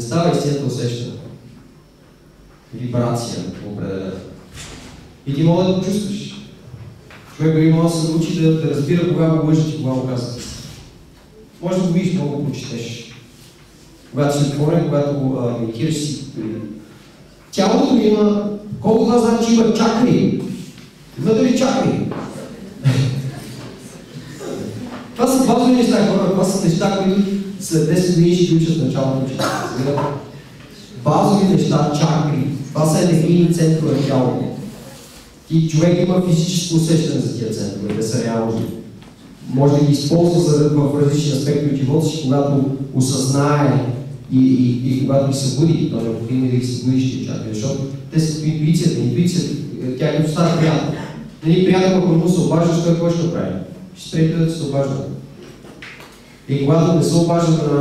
Не става истината усещане. Вибрация определена. И ти мога да го чувстваш. Човек дори може да се научи да разбира кога го лъжат и кога го казват. Може да го видиш, много го прочетеш. Когато си отворен, когато медитираш си. Тялото има, колко да знам, че има чакри. Има дали чакри? Това са базови неща, хора. Това са неща, които след 10 години ще учат началото учителя. Базови неща, чакри. Това са енергийни центрове в тялото. И човек има физическо усещане за тия центрове, те са реални. Може да ги използва в различни аспекти от живота си, когато осъзнае и когато ги събуди. То не е необходимо да ги събудиш тия чакри, защото те са интуицията. Интуицията, тя е като стара приятел. Нали, приятел, ако му се обаждаш, той какво ще направи? Ще спре да се обажда. И когато не се обаждаме на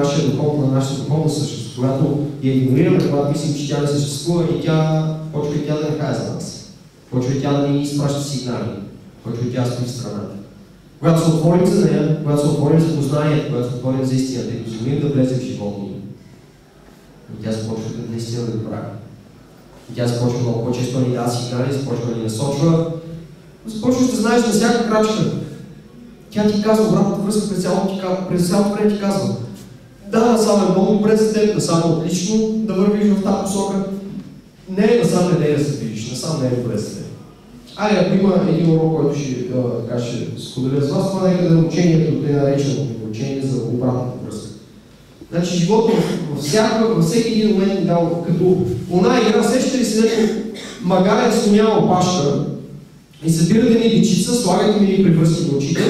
нашата духовна същност, когато я игнорираме, когато мислим, че тя не съществува и тя почва и тя да не хае за нас. Почва и тя да ни изпраща сигнали. Почва и тя стои в страната. Когато се отворим за нея, когато се отворим за познанието, когато се отворим за истината и позволим да влезе в живота ни, и тя започва наистина да го прави. И тя започва много по-често да ни дава сигнали, започва да ни насочва. Започваш да знаеш на всяка крачка. Тя ти казва, обратната връзка през цялото време ти казва: да, насам е много добре за теб, насам е отлично да вървиш в тази посока. Не, насам не да се движиш, насам не е добре за теб. Айде, ако има един урок, който ще споделя с вас, това нека да е учението, да е наречено учение за обратната връзка. Значи живота във всеки един момент ни дава, като она игра, сещате ли се нещо магарец слонява опашка и събирате ми дечица, слагате ми превръзки на очите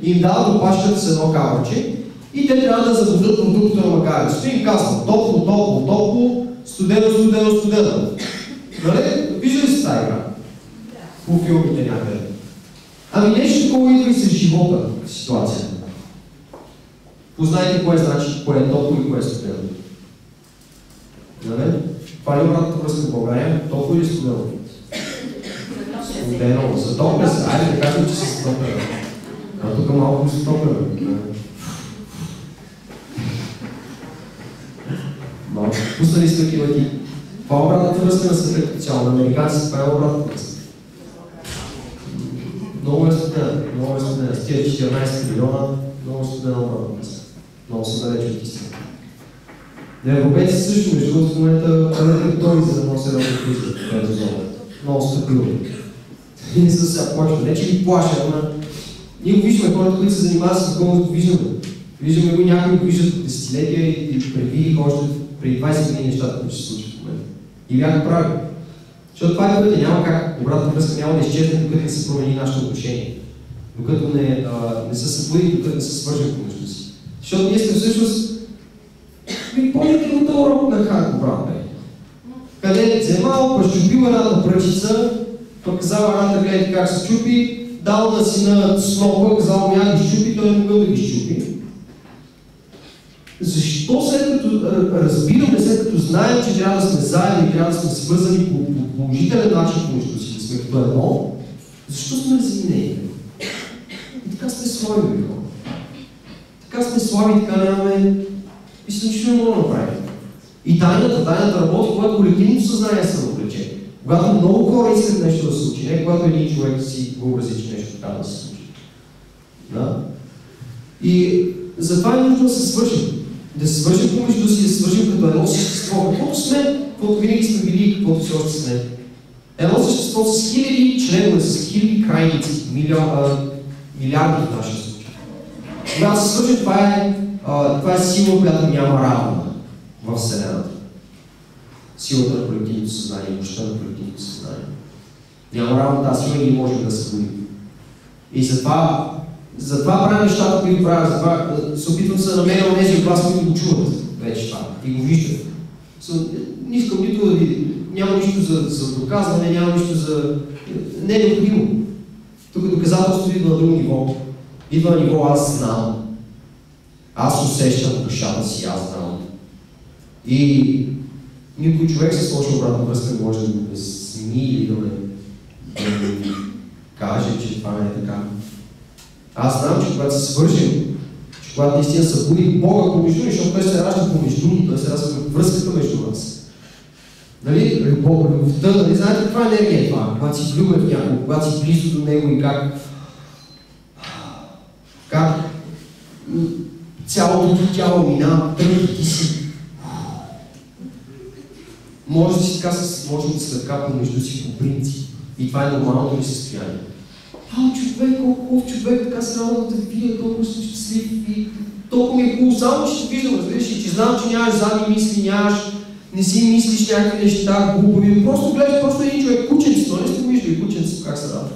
и им дават опашката с едно кавърче и те трябва да забудат в дупото на магарец. И им казват топло, топло, топло, студено, студено, студено. Нали? Вижда ли се тази игра? По филмите някъде. Ами нещо такова идва и с живота ситуацията. Познайте кое значи, кое е топло и кое е студено. Нали? Това е обратната връзка в България, топло или студено? Студено. За топле са. Айде да кажем, че са топле. А тук малко са топле. Малко. Пуснали са такива ти. Това е обратната връзка на света като цяло. На американците това е обратната връзка. Много е студена. Много е студена. С тия 14 милиона, много студена обратна връзка. Много са далече от истината. На европейци също, между другото, в момента бъдете готови за едно сериозно криза в тази зона. Много стабилни. И не са сега почва. Не че ги плаша, ама ние го виждаме, хората, които се занимават с духовното, го виждаме. Виждаме го, някои го виждат десетилетия и предвидиха още преди 20 години нещата, които ще се случат в момента. И бяха прави. Защото това е пътя, няма как, обратна връзка няма да изчезне, докато не се промени нашето отношение. Докато не се събуди, докато не се свържем помежду си. Защото ние сме всъщност помните от урок на Ханко, брат, къде вземал, пъщупил едната пръчица, пък казал едната, гледайте как се чупи, дал на сина снопа, казал му я ги щупи, той не могъл да ги щупи. Защо след като разбираме, след като знаем, че трябва да сме заедно и трябва да сме свързани по положителен начин помежду си, да сме като едно, защо сме разединени? И така сме слаби, хора. Така сме слаби, така нямаме. Мисля, че не мога да направим. И тайната работи, когато колективното съзнание се навлече. Когато много хора искат нещо да се случи, не когато един човек си въобрази, че нещо така да се случи. Да? И затова е нужно да се свържим. Да се свържим помежду си, да се свържим като едно същество. Каквото сме, каквото винаги сме били, каквото все още сме. Едно същество с хиляди членове, с хиляди крайници, милиарди в нашия случай. Когато се свържим, това е сила, която няма равна в Вселената. Силата на колективното съзнание, мощта на колективното съзнание. Няма равна тази сила и ние можем да се събудим. И затова правя нещата, които правя, затова се опитвам да се намеря от тези от вас, които го чуват вече това и го виждат. Не искам нито да ви... Няма нищо за доказване, няма нищо за... Не е необходимо. Тук доказателството идва на друго ниво. Идва на ниво аз знам. Аз усещам душата си, аз знам. И никой човек се сложи обратна връзка, може да ме смени или да ми каже, че това не е така. Аз знам, че когато се свържим, че Когато наистина събуди Бога помежду ни, защото Той се ражда помежду ни, Той се ражда връзката между нас. Нали, любовта, нали, знаете каква енергия е това? Когато си влюбен в някого, когато си близо до него и как цялото ти тяло минава, тръгва ти си. Може да си така с мощната светка помежду си по принцип. И това е нормалното ми състояние. Човек, колко хубав човек, така се радвам да те видя, толкова съм щастлив и толкова ми е хубаво, само че те виждам, разбираш, и че знам, че нямаш задни мисли, не си мислиш някакви неща глупави, просто гледаш просто един човек, кученцето, не сте го виждали кученцето как се радва.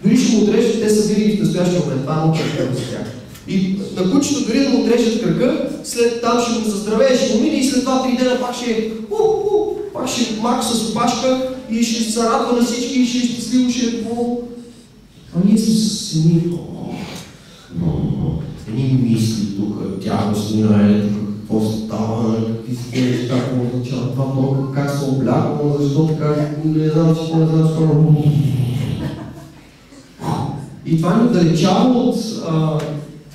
Дори ще му отрежат, те са винаги в настоящия момент, това е много кръга за тях. И на кучето дори да му отрежат кръга, след там ще му заздравее, ще му мине и след 2-3 дена пак ще мака с опашка и ще се радва на всички и ще е щастливо, ще е по... А ние сме с едни мисли тук, тягостни, какво става, какви са неща, какво означава това толкова, как се облякало, защо така, не знам, скоро. И това ни отдалечава от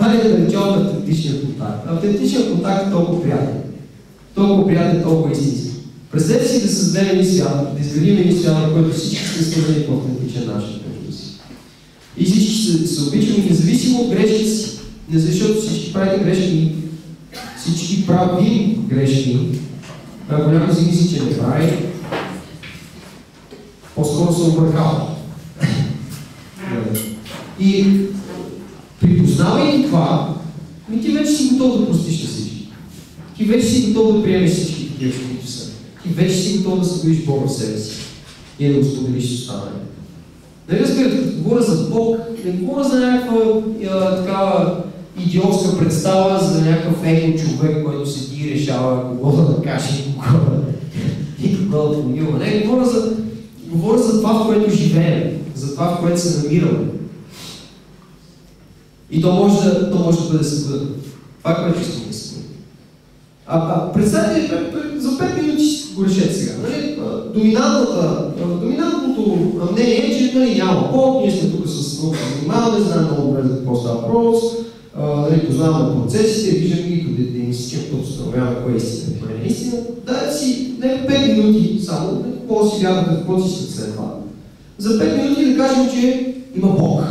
автентичния контакт. Автентичният контакт е толкова приятен. Толкова приятен, толкова истински. Представете си да създадем един свят, да изградим един свят, на който всички сме свързани по автентичен начин между си. И всички се обичаме, независимо от грешките си. Защото всички правите грешки, всички правим грешки. Ако някой си мисли, че не прави, по-скоро се объркава. И припознавайки това, ти вече си готов да простиш на всички. Ти вече си готов да приемеш всички такива, които са. Ти вече си готов да събудиш Бога в себе си и да го споделиш с останали. Нали разбирате, като говоря за Бог, не говоря за някаква такава идиотска представа за някакъв его човек, който седи и решава кого да накаже и кого да помилва. Не, говоря за това, в което живеем, за това, в което се намираме. И то може да бъде събудено. Това, което искам да се бъде. Представете, за 5 минути го решете сега. Нали? Доминантното мнение е, че нали, няма Бог, ние сме тук с много занимаване, знаем много добре за какво става въпрос, нали, познаваме процесите, виждаме ги, къде да им си установяваме кое е истина, кое е истина. Дайте си 5 минути само, какво си вярвате, какво си искате след това. За 5 минути да кажем, че има Бог.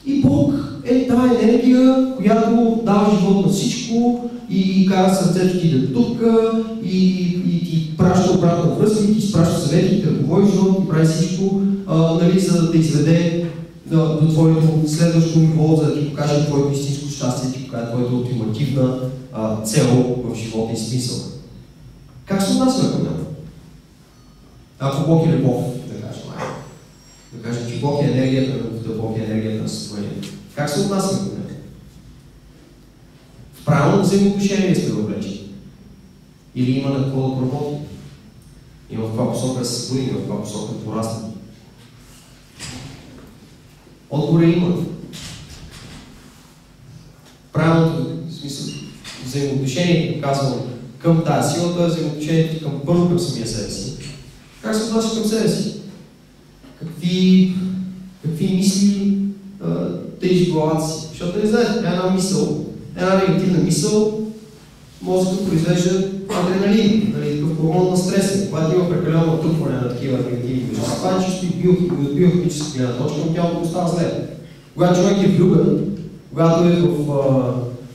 И Бог е тази енергия, която дава живот на всичко и кара сърцето ти да тупка и ти праща обратна връзка, и ти изпраща съвети, да ръководи живот, ти прави всичко, нали, за да те изведе до твоето следващо ниво, за да ти покаже твоето истинско щастие, ти покаже твоята ултимативна цел в живота и смисъл. Как се отнасяме към него? Ако Бог е любов, да кажем. Да кажем, че Бог е енергията на любовта, Бог е енергията на сътворението. Как се отнасяме към него? В правилно взаимоотношение сте въвлечени? Или има на какво да проработим? Има в каква посока да се събудим, в каква посока да пораснем? Отгоре има. Правилното смисъл взаимоотношение, казвам, към тази сила, това е взаимоотношението към първо към самия себе си. Как се отнасяш към себе си? Какви мисли тежи главата си? Защото не знаете, една мисъл, една негативна мисъл, мозъкът произвежда адреналин, нали, такъв хормон на стреса. Когато има прекалено натрупване на такива негативни вещества, чисто и биохимическа гледна точка, но тялото остава зле. Когато човек е влюбен, когато е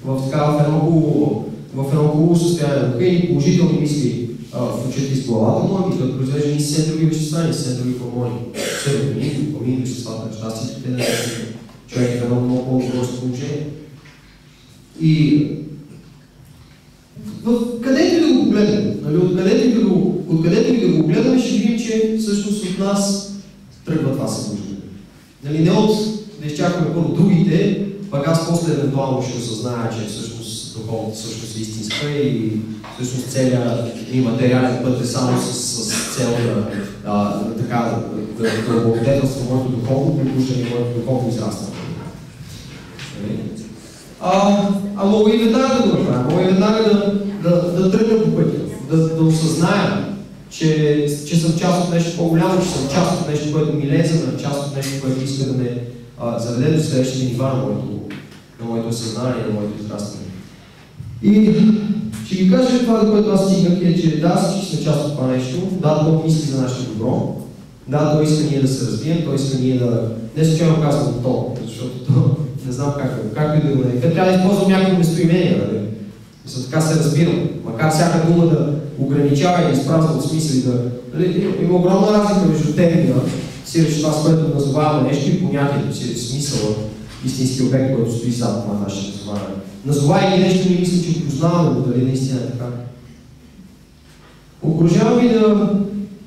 в едно хубаво състояние, и положителни мисли в очите и с главата му, и да произвежда и съвсем други вещества, и съвсем други хормони. Серотонин, допамин, веществата на щастието, те да човек е в едно много по-добро положение. И където и да го погледнем, нали, откъдето и да го гледаме, ще видим, че всъщност от нас тръгва това събуждане. Нали, не от да изчакваме първо другите, пък аз после евентуално ще осъзная, че всъщност духовната същност е истинска и всъщност целият и материален път е само с цел да облагодетелства моето духовно прибуждане и моето духовно израстване. Мога и веднага да го направя, мога и веднага да тръгна по пътя, да осъзная, че съм част от нещо по-голямо, че съм част от нещо, което ми лезе, част от нещо, което иска да ме заведе до следващите нива на моето съзнание, на моето израстване. И ще ви кажа това, до което аз стигнах, е, че да, всички сме част от това нещо, да, Бог мисли за нашето добро, да, Той иска ние да се развием, Той иска ние да... Не случайно казвам то, защото то не знам как и да го нарека. Трябва да използвам някакво местоимение, нали? Мисля, така се разбирам. Макар всяка дума да ограничава и да изпразва от смисъл и да... Нали, има огромна разлика между термина, сиреч това, с което назоваваме нещо и понятието, сиреч смисъла, истински обект, който стои зад това наше назоваване. Назовавайки нещо, ние мисля, че познаваме, дали наистина е така. Окружавам ви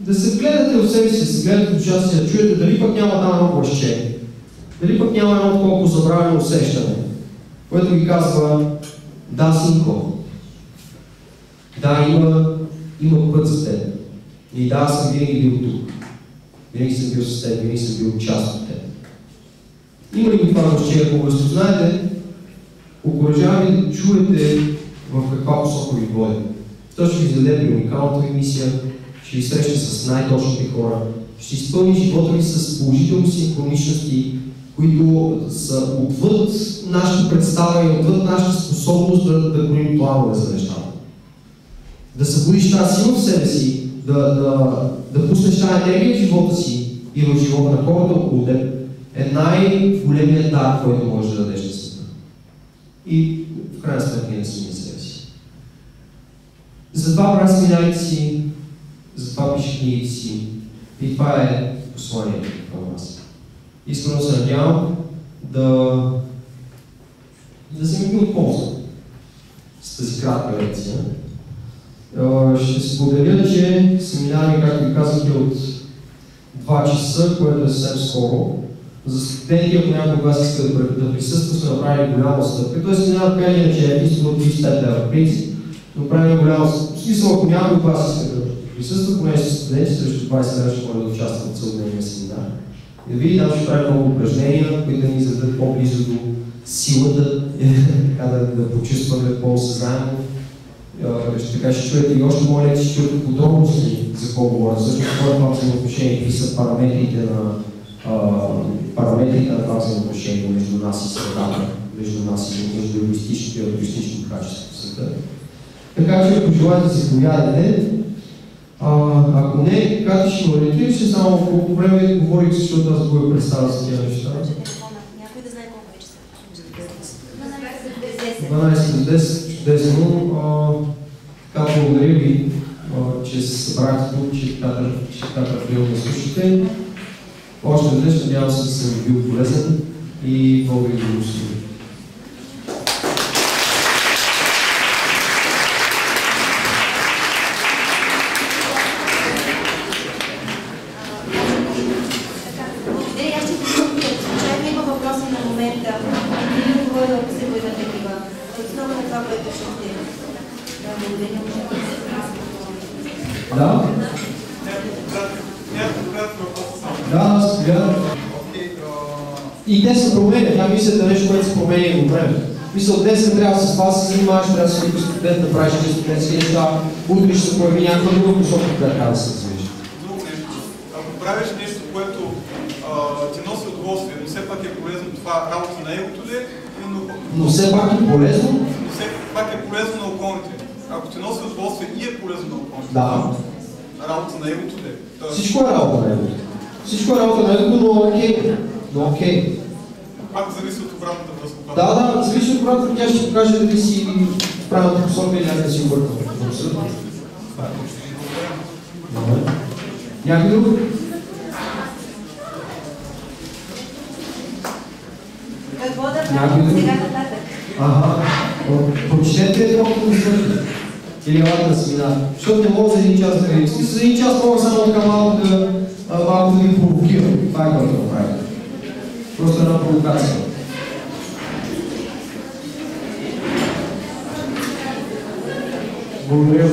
да се гледате в себе си, да се гледате в душата си, да чуете дали пък няма там едно гласче, дали пък няма едно толкова забравено усещане, което ви казва: да, синко, да, има път за теб. И да, аз съм винаги бил тук. Винаги съм бил с теб, винаги съм бил част от теб. Има ли го това гласче? Ако го разпознаете, окуражавам ви да чуете в каква посока ви води. Той ще ви зададе при уникалната ви мисия, ще ви срещне с най-точните хора, ще изпълни живота ви с положителни синхроничности, които са отвъд нашата представа и отвъд нашата способност да гоним планове за нещата. Да събудиш тази сила в себе си, да пуснеш тази енергия в живота си и в живота на хората около теб, е най-големият дар, който можеш да дадеш на света. И в крайна сметка и на самия себе си. Затова правя семинарите си, затова пиша книгите си. И това е посланието към вас. Искрено се надявам да се ми от полза с тази кратка лекция. Ще споделя, че семинар, както ви казах, е от 2 часа, което е съвсем скоро. За студенти, ако някой от вас иска да присъства, сме направили голяма стъпка. Тоест семинар така иначе е истина от 35 лева в принцип, но правим голяма стъпка. В смисъл, ако някой от вас иска да присъства, понеже са студенти, срещу 20 лева ще може да участва в целодневния семинар. И да види, там ще правим много упражнения, които да ни зададат по-близо до силата, така да почувстваме по-осъзнаемо. Така ще чуете и още мои лекции, ще чуете подробности за какво говоря. Също какво е това взаимоотношение, какви са параметрите на това взаимоотношение между нас и средата, между нас и между егоистичните и altруистичните качества в света. Така че, ако желаете да се повядате, ако не, как ще ме ориентираше само колко време говорих, защото аз го представя за тия неща. Някой да знае колко вече са. 12 до 10, чудесно. Така, благодаря ви, че се събрахте тук, че така търпело да слушате. Още веднъж, надявам се да съм бил полезен и Бог ви благослови. И те се променят. Тя мисля нещо, което се променя и във време. Мисля, днес трябва с това да се занимаваш, трябва да си като студент да правиш студентски неща, утре ще се появи някаква друга посока, която трябва да се развиеш. Друго нещо. Ако правиш нещо, което ти носи удоволствие, но все пак е полезно, това работа на егото ли? Но все пак е полезно? Но все пак е полезно на околните. Ако ти носи удоволствие и е полезно на околните. Да. Работа на егото ли? Всичко е работа на егото. Всичко е работа на егото, но окей. Но окей. Пак зависи от обратната връзка. Да, зависи от обратната, тя ще покаже дали си в правилната посока или някъде си объркал. Някой друг? Какво да правим сега нататък? Прочетете колкото ми свърши. Или елата на семинар. Защото не мога за един час да ви... За един час мога само така малко да ви провокирам. Това е което да правим. Просто една провокация. Благодаря.